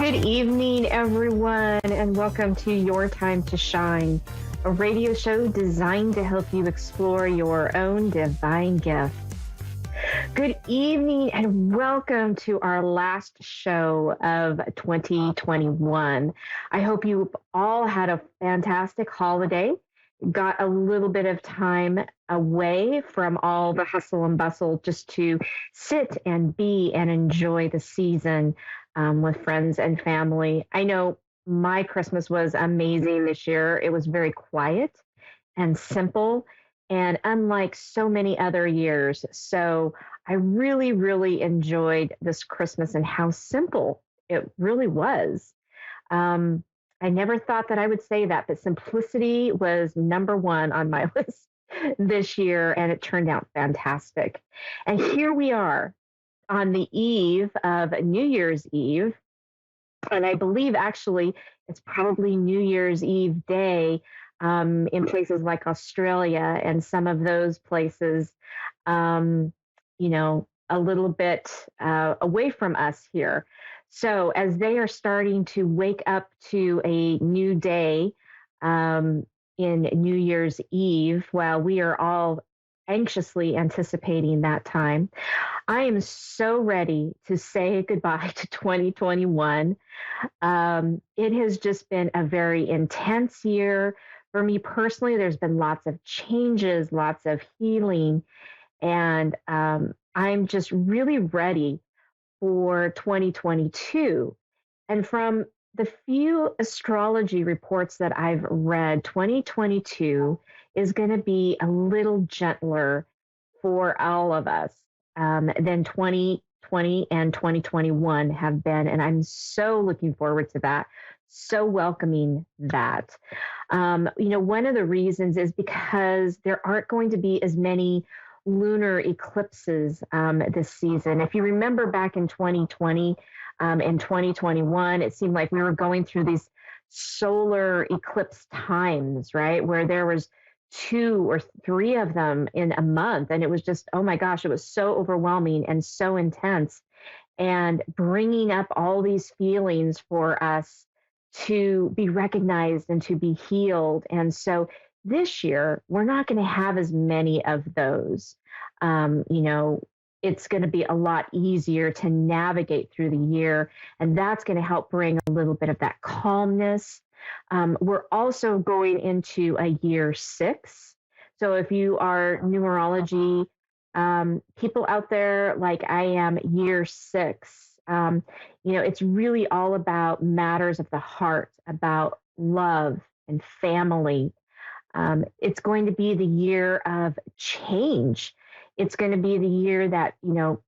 Good evening, everyone, and welcome to Your Time to Shine, a radio show designed to help you explore your own divine gift. Good evening, and welcome to our last show of 2021. I hope you all had a fantastic holiday, got a little bit of time away from all the hustle and bustle just to sit and be and enjoy the season with friends and family. I know my Christmas was amazing this year. It was very quiet and simple and unlike so many other years. So I really, really enjoyed this Christmas and how simple it really was. Um, I never thought that I would say that, but simplicity was number one on my list this year, and it turned out fantastic. And here we are on the eve of New Year's Eve. And I believe actually it's probably New Year's Eve day in places like Australia and some of those places, um, a little bit away from us here. So as they are starting to wake up to a new day in New Year's Eve, while we are all anxiously anticipating that time, I am so ready to say goodbye to 2021. It has just been a very intense year. For me personally, there's been lots of changes, lots of healing, and I'm just really ready for 2022. And from the few astrology reports that I've read, 2022 is going to be a little gentler for all of us than 2020 and 2021 have been. And I'm so looking forward to that, so welcoming that. One of the reasons is because there aren't going to be as many lunar eclipses this season. If you remember back in 2020 and 2021, it seemed like we were going through these solar eclipse times, right? Where there was 2 or 3 of them in a month. And it was just, oh my gosh, it was so overwhelming and so intense and bringing up all these feelings for us to be recognized and to be healed. And so this year, we're not going to have as many of those. It's going to be a lot easier to navigate through the year. And that's going to help bring a little bit of that calmness. We're also going into a year 6. So if you are numerology people out there like I am, year 6, it's really all about matters of the heart, about love and family. It's going to be the year of change. It's going to be the year that,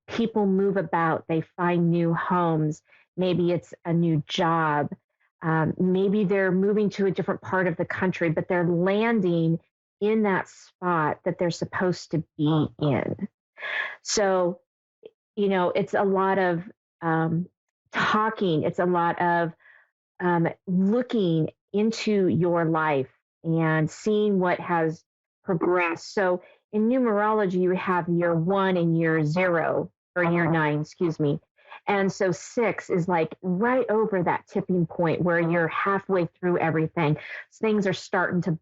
people move about, they find new homes. Maybe it's a new job. Maybe they're moving to a different part of the country, but they're landing in that spot that they're supposed to be in. So, it's a lot of talking. It's a lot of looking into your life and seeing what has progressed. So in numerology, you have year 1 and year 0, or year 9, excuse me. And so 6 is like right over that tipping point where you're halfway through everything. Things are starting to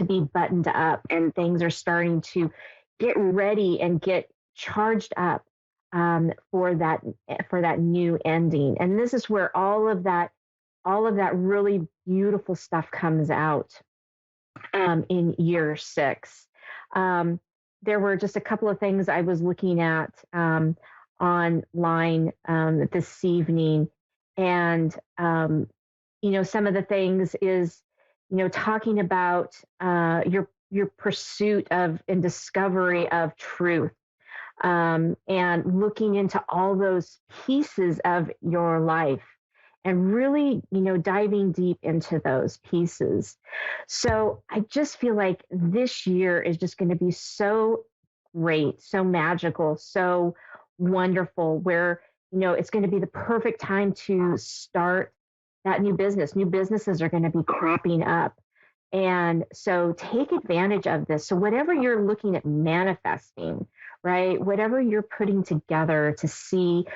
be buttoned up, and things are starting to get ready and get charged up for that new ending. And this is where all of that really beautiful stuff comes out in year 6. There were just a couple of things I was looking at online this evening, and some of the things is talking about your pursuit of and discovery of truth, and looking into all those pieces of your life and really, diving deep into those pieces. So I just feel like this year is just going to be so great, so magical, so wonderful, where, it's going to be the perfect time to start that new business. New businesses are going to be cropping up. And so take advantage of this. So whatever you're looking at manifesting, right? Whatever you're putting together to see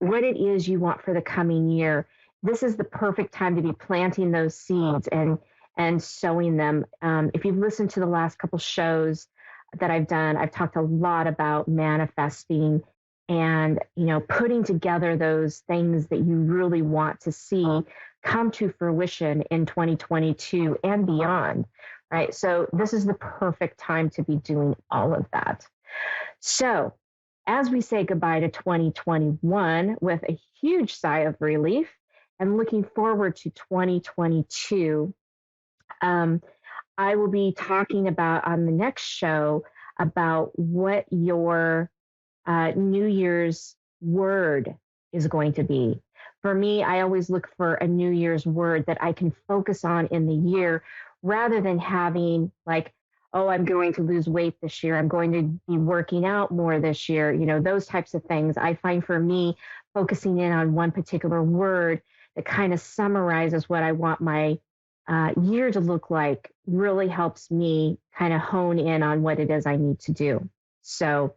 what it is you want for the coming year, this is the perfect time to be planting those seeds and sowing them. If you've listened to the last couple shows that I've done, I've talked a lot about manifesting and, putting together those things that you really want to see come to fruition in 2022 and beyond, right? So this is the perfect time to be doing all of that. So as we say goodbye to 2021 with a huge sigh of relief and looking forward to 2022, I will be talking about on the next show about what your New Year's word is going to be. For me, I always look for a New Year's word that I can focus on in the year rather than having like, oh, I'm going to lose weight this year. I'm going to be working out more this year. Those types of things. I find for me, focusing in on one particular word that kind of summarizes what I want my year to look like really helps me kind of hone in on what it is I need to do. So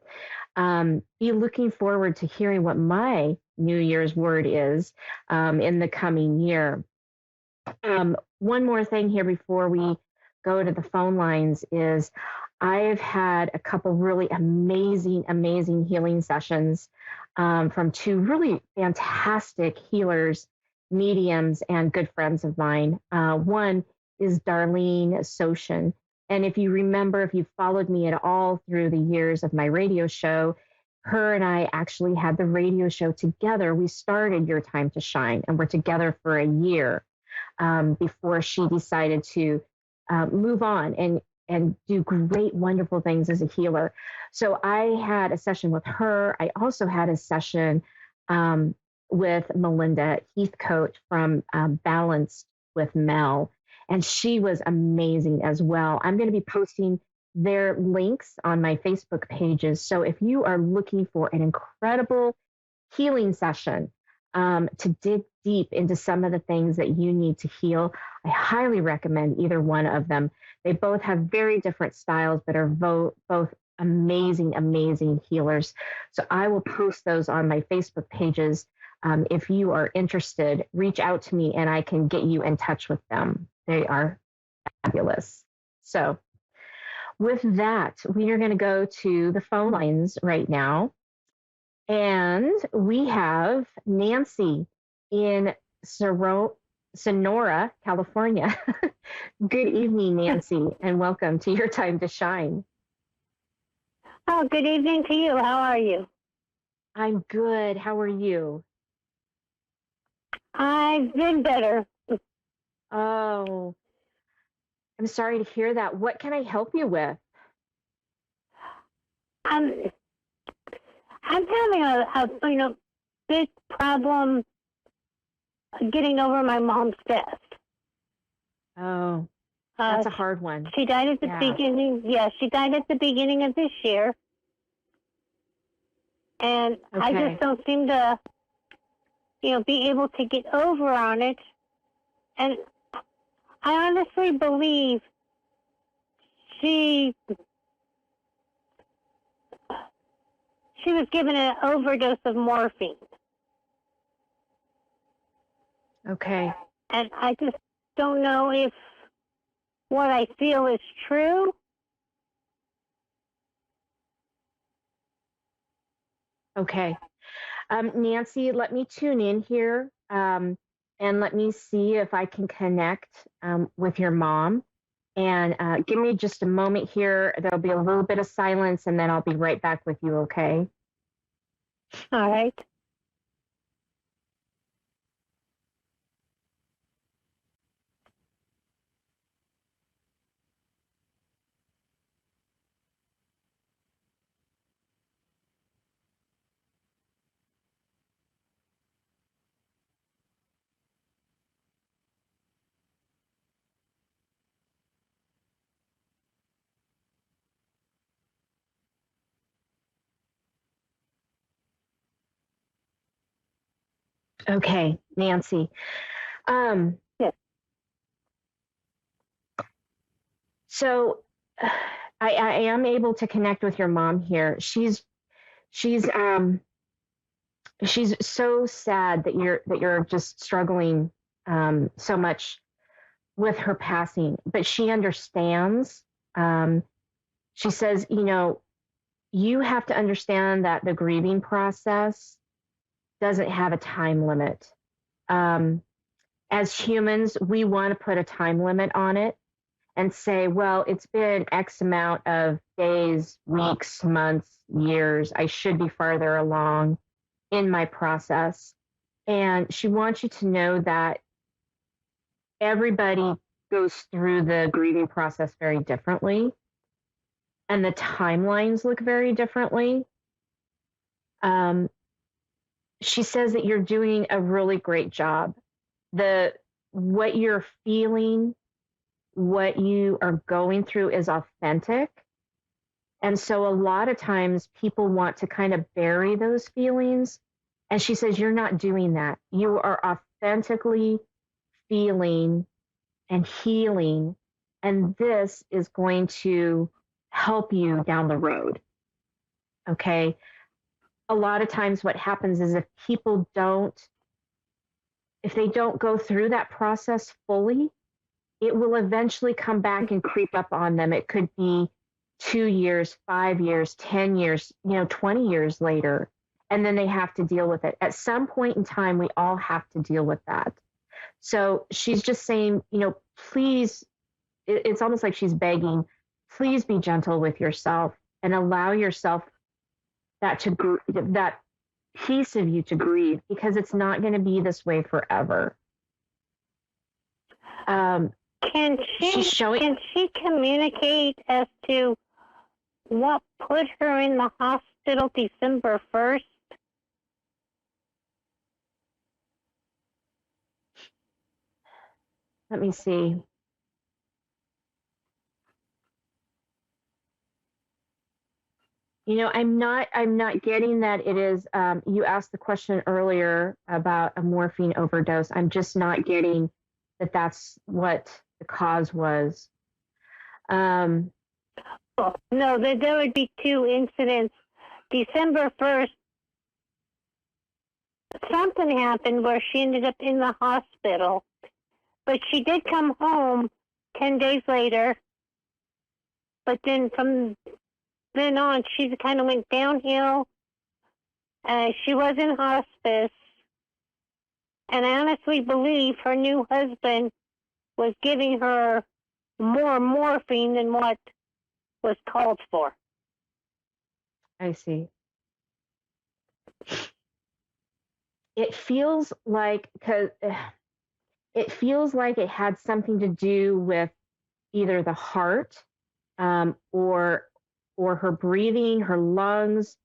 be looking forward to hearing what my New Year's word is in the coming year. One more thing here before we go to the phone lines is I've had a couple really amazing healing sessions from two really fantastic healers, mediums, and good friends of mine. One is Darlene Soshin. And if you remember, if you've followed me at all through the years of my radio show, her and I actually had the radio show together. We started Your Time to Shine and we're together for a year before she decided to move on and do great, wonderful things as a healer. So I had a session with her. I also had a session with Melinda Heathcote from Balanced with Mel. And she was amazing as well. I'm going to be posting their links on my Facebook pages. So if you are looking for an incredible healing session to dig deep into some of the things that you need to heal, I highly recommend either one of them. They both have very different styles, but are both amazing healers. So I will post those on my Facebook pages. If you are interested, reach out to me and I can get you in touch with them. They are fabulous. So with that, we are going to go to the phone lines right now. And we have Nancy in Sonora, California. Good evening, Nancy, and welcome to Your Time to Shine. Oh, good evening to you. How are you? I'm good. How are you? I've been better. Oh, I'm sorry to hear that. What can I help you with? I'm having a big problem getting over my mom's death. Oh, that's a hard one. She died at the beginning. Yeah, she died at the beginning of this year, and I just don't seem to, be able to get over on it. And I honestly believe she was given an overdose of morphine. Okay. And I just don't know if what I feel is true. Okay. Nancy, let me tune in here and let me see if I can connect with your mom. And give me just a moment here. There'll be a little bit of silence and then I'll be right back with you, okay? All right. Okay, Nancy. Yes. So I am able to connect with your mom here. She's she's so sad that you're just struggling so much with her passing, but she understands. She says, you have to understand that the grieving process doesn't have a time limit. As humans, we want to put a time limit on it and say, well, it's been X amount of days, weeks, months, years. I should be farther along in my process. And she wants you to know that everybody goes through the grieving process very differently, and the timelines look very differently. She says that you're doing a really great job. What you're feeling, what you are going through is authentic. And so a lot of times people want to kind of bury those feelings. And she says, you're not doing that. You are authentically feeling and healing. And this is going to help you down the road. Okay. A lot of times what happens is if they don't go through that process fully, it will eventually come back and creep up on them. It could be 2 years, 5 years, 10 years, 20 years later, and then they have to deal with it. At some point in time, we all have to deal with that. So she's just saying, please, it's almost like she's begging, please be gentle with yourself and allow yourself that piece of you to grieve, because it's not going to be this way forever. Can she communicate as to what put her in the hospital December 1st? Let me see. I'm not getting that it is, you asked the question earlier about a morphine overdose. I'm just not getting that that's what the cause was. No, there would be 2 incidents. December 1st, something happened where she ended up in the hospital, but she did come home 10 days later. But then from then on, she kind of went downhill. She was in hospice. And I honestly believe her new husband was giving her more morphine than what was called for. I see. It feels like it had something to do with either the heart, or her breathing, her lungs.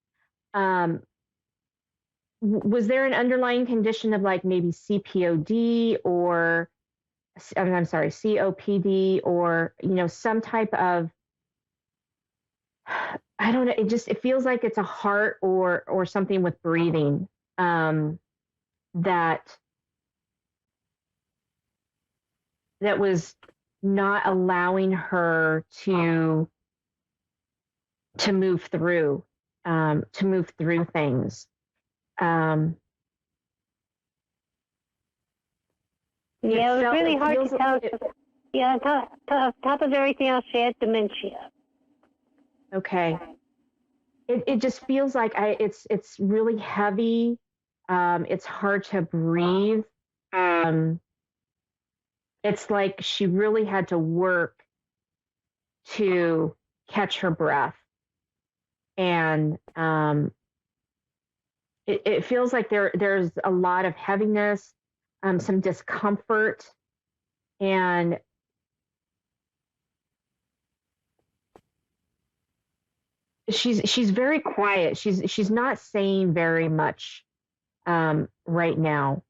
Was there an underlying condition of like maybe CPOD or, I'm sorry, COPD, or, some type of, I don't know. It feels like it's a heart or something with breathing, that was not allowing her to move through things. Yeah, it was really hard to tell. Yeah, on top of everything else, she had dementia. Okay. It just feels like it's really heavy. It's hard to breathe. It's like she really had to work to catch her breath. And it feels like there's a lot of heaviness, some discomfort, and she's very quiet. She's not saying very much right now.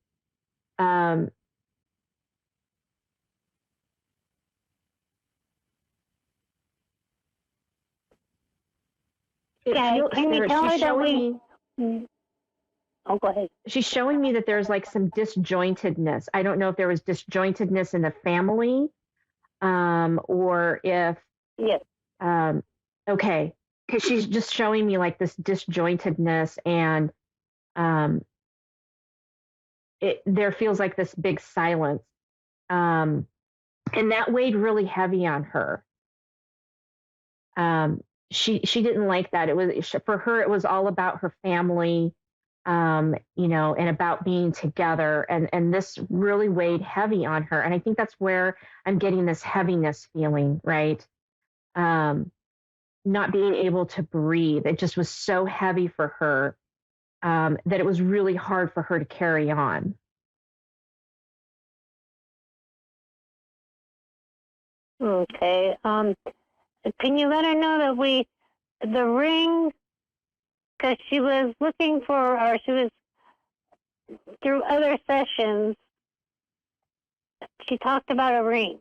Can you tell her that we... Oh, go ahead. She's showing me that there's like some disjointedness. I don't know if there was disjointedness in the family, or if... Yes. Okay. Because she's just showing me like this disjointedness, and there feels like this big silence. Um, and that weighed really heavy on her. She didn't like that. It was for her. It was all about her family, and about being together. And this really weighed heavy on her. And I think that's where I'm getting this heaviness feeling, right? Um, Not being able to breathe. It just was so heavy for her, that it was really hard for her to carry on. Okay. Can you let her know that the ring, because she was looking for, or she was through other sessions, she talked about a ring.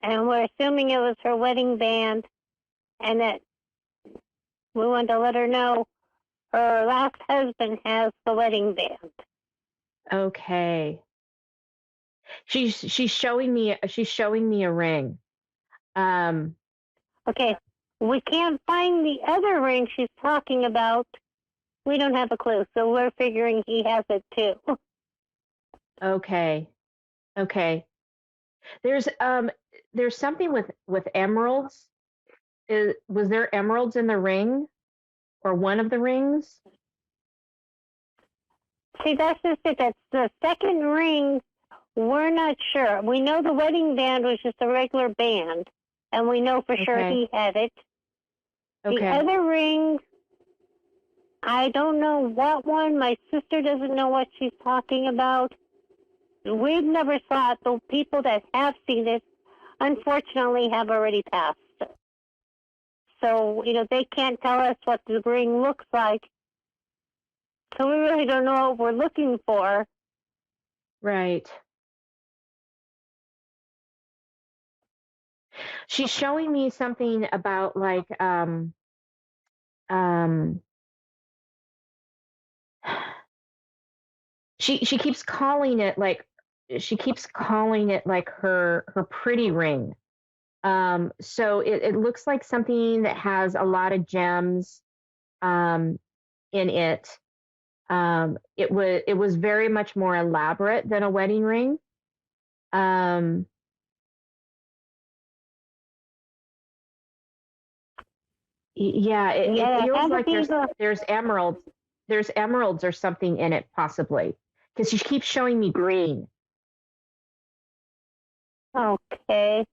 And we're assuming it was her wedding band, and that we wanted to let her know her last husband has the wedding band. Okay. She's showing me a ring. Um, Okay. We can't find the other ring she's talking about. We don't have a clue, so we're figuring he has it too. okay. Okay. There's something with emeralds. Was there emeralds in the ring or one of the rings? See, that's just it. That's the second ring. We're not sure. We know the wedding band was just a regular band, and we know for sure Okay. he had it. The Okay. other ring, I don't know what one. My sister doesn't know what she's talking about. We've never saw it. The people that have seen it, unfortunately, have already passed. So, they can't tell us what the ring looks like. So we really don't know what we're looking for. Right. She's showing me something about like um she keeps calling it like her pretty ring. So it looks like something that has a lot of gems in it. It was very much more elaborate than a wedding ring. Um, yeah, it Yeah, feels how do like people? there's emeralds or something in it possibly because she keeps showing me green. Okay.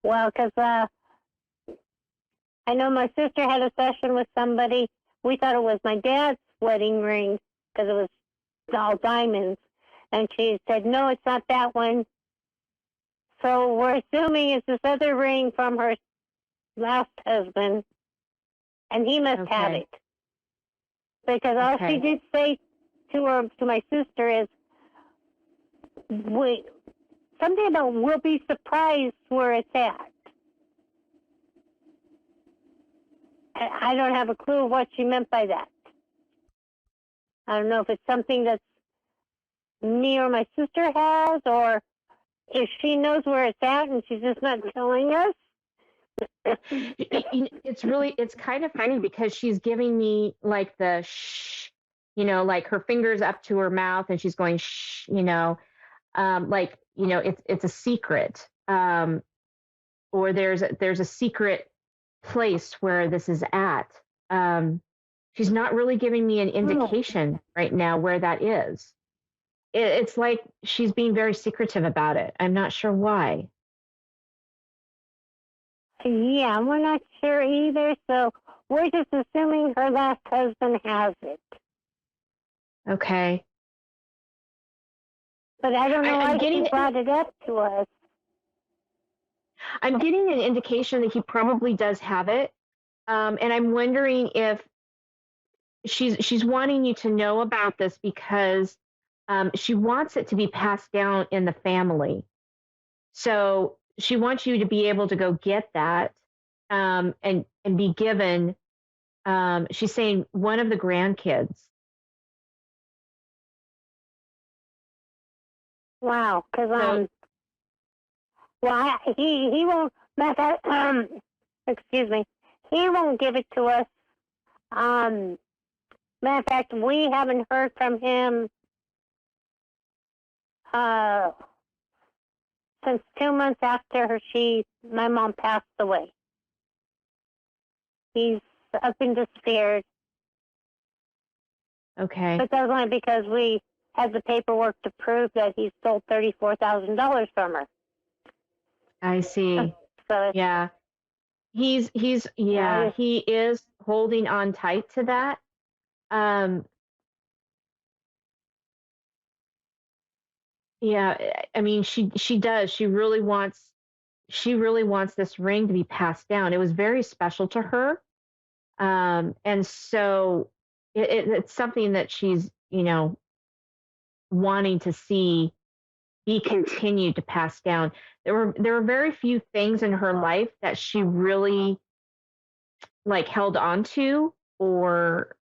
Well, because I know my sister had a session with somebody. We thought it was my dad's wedding ring because it was all diamonds, and she said, "No, it's not that one." So we're assuming it's this other ring from her last husband, and he must have Okay. it because all she Okay. did say to my sister is, "We something about we'll be surprised where it's at." I don't have a clue what she meant by that. I don't know if it's something that's me or my sister has, or if she knows where it's at and she's just not telling us. It's kind of funny because she's giving me like the shh, like her fingers up to her mouth and she's going shh, it's a secret. Or there's a secret place where this is at. Um, she's not really giving me an indication right now where that is. It's like she's being very secretive about it. I'm not sure why. Yeah, we're not sure either, so we're just assuming her last husband has it. Okay. But I don't know I'm why getting she brought it up to us. I'm getting an indication that he probably does have it. And I'm wondering if she's wanting you to know about this because she wants it to be passed down in the family. So she wants you to be able to go get that and be given. She's saying one of the grandkids. Wow, because So well, he won't. Excuse me, he won't give it to us. Um, Matter of fact, we haven't heard from him since 2 months after my mom passed away. He's up and disappeared. Okay. But that was only because we had the paperwork to prove that he stole $34,000 from her. I see. So Yeah. He is holding on tight to that. Um, yeah, I mean, she does. She really wants this ring to be passed down. It was very special to her. And so it's something that she's, wanting to see be continued to pass down. There were very few things in her life that she really like held on to or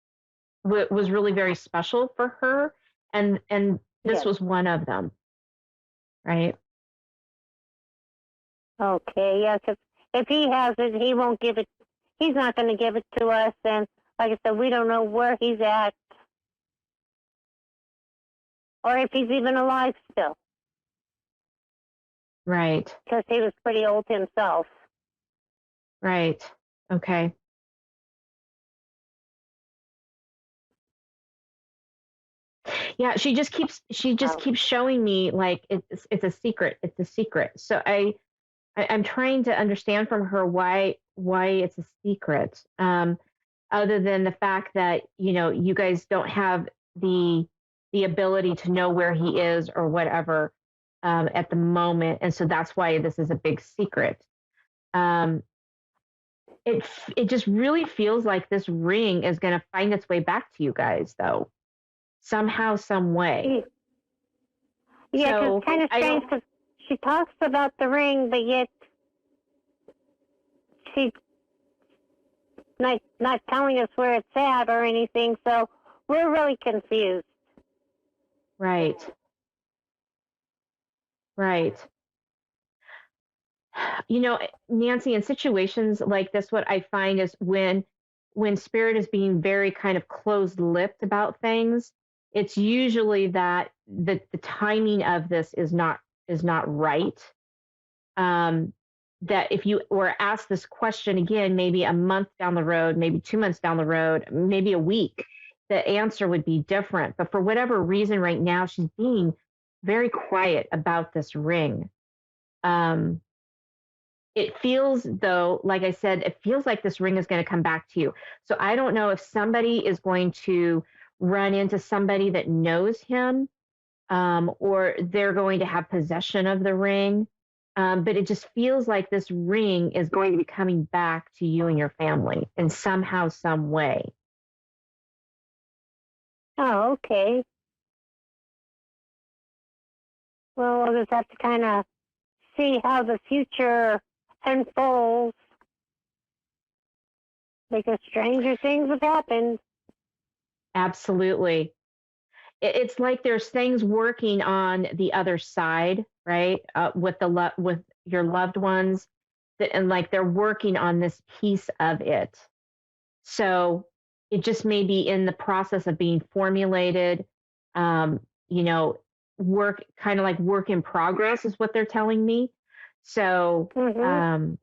was really very special for her, and this yes. was one of them, right? Okay, yeah, because if he has it, he won't give it. He's not going to give it to us. And like I said, we don't know where he's at or if he's even alive still, Right. because he was pretty old himself. Right. Okay. Yeah, she just keeps showing me like it's a secret. It's a secret. So I'm trying to understand from her why it's a secret. Other than the fact that, you guys don't have the ability to know where he is or whatever at the moment, and so that's why this is a big secret. Um, it just really feels like this ring is going to find its way back to you guys, though, somehow, some way. Yeah, because So it's kind of I strange don't. because she talks about the ring, but yet she's not telling us where it's at or anything. So we're really confused. Right. Right. Nancy, in situations like this, what I find is when spirit is being very kind of closed-lipped about things, it's usually that the timing of this is not right. Um, that if you were asked this question again, maybe a month down the road, maybe 2 months down the road, maybe a week, the answer would be different. But for whatever reason, right now, she's being very quiet about this ring. Um, it feels though, like I said, it feels like this ring is going to come back to you. So I don't know if somebody is going to run into somebody that knows him, or they're going to have possession of the ring. But it just feels like this ring is going to be coming back to you and your family in somehow, some way. Oh, okay. Well, we'll just have to kind of see how the future unfolds because stranger things have happened. Absolutely. It's like there's things working on the other side, right? With with your loved ones, and like they're working on this piece of it. So it just may be in the process of being formulated. Um, you know, work kind of like work in progress is what they're telling me. So Mm-hmm.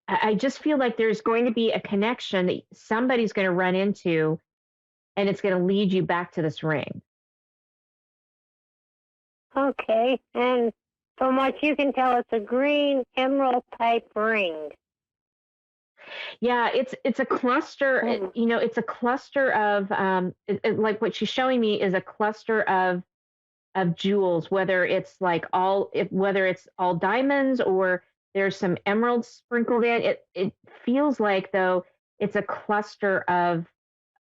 I just feel like there's going to be a connection that somebody's going to run into, and it's going to lead you back to this ring. Okay. And from what you can tell, it's a green emerald type ring. Yeah, it's a cluster. Mm. It's a cluster of like what she's showing me is a cluster of jewels, whether it's all diamonds or there's some emeralds sprinkled in. It feels like though it's a cluster of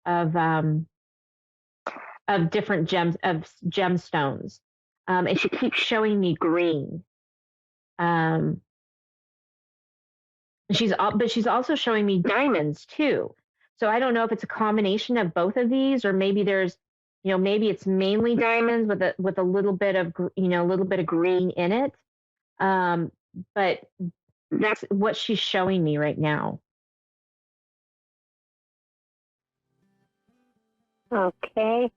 um of different gemstones. And she keeps showing me green. Um, but she's also showing me diamonds too. So I don't know if it's a combination of both of these, or maybe maybe it's mainly diamonds with a little bit of a little bit of green in it. Um, but that's what she's showing me right now. Okay.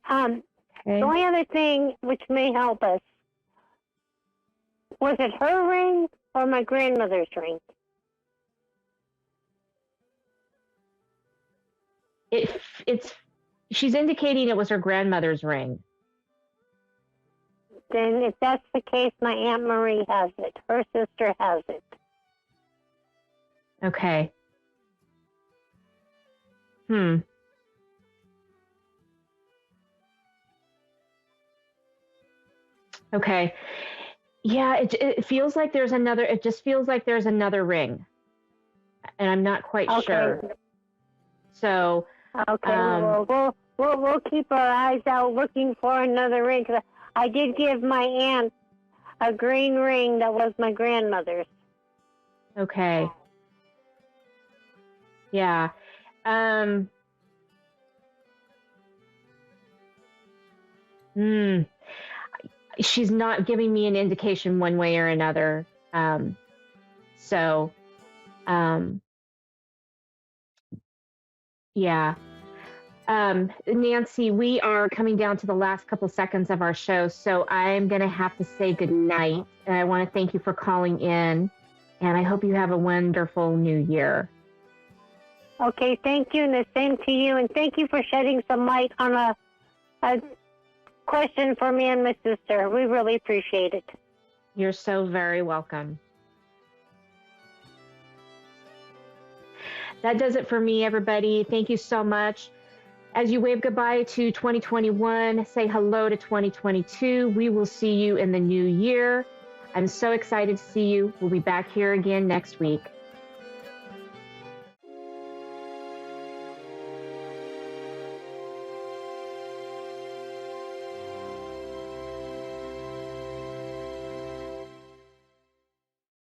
The Okay. only other thing which may help us, was it her ring or my grandmother's ring? It's she's indicating it was her grandmother's ring. Then if that's the case, my Aunt Marie has it. Her sister has it. Okay. Hmm. Okay. Yeah, it feels like there's another, it just feels like there's another ring, and I'm not quite Okay. sure. So, Okay. We'll keep our eyes out looking for another ring. 'Cause I did give my aunt a green ring that was my grandmother's. okay. Yeah. Um, hmm. She's not giving me an indication one way or another. So, um, yeah. Nancy, we are coming down to the last couple seconds of our show, so I'm going to have to say good night. And I want to thank you for calling in, and I hope you have a wonderful new year. Okay, thank you, and the same to you. And thank you for shedding some light on a question for me and my sister. We really appreciate it. You're so very welcome. That does it for me, everybody. Thank you so much. As you wave goodbye to 2021, say hello to 2022. We will see you in the new year. I'm so excited to see you. We'll be back here again next week.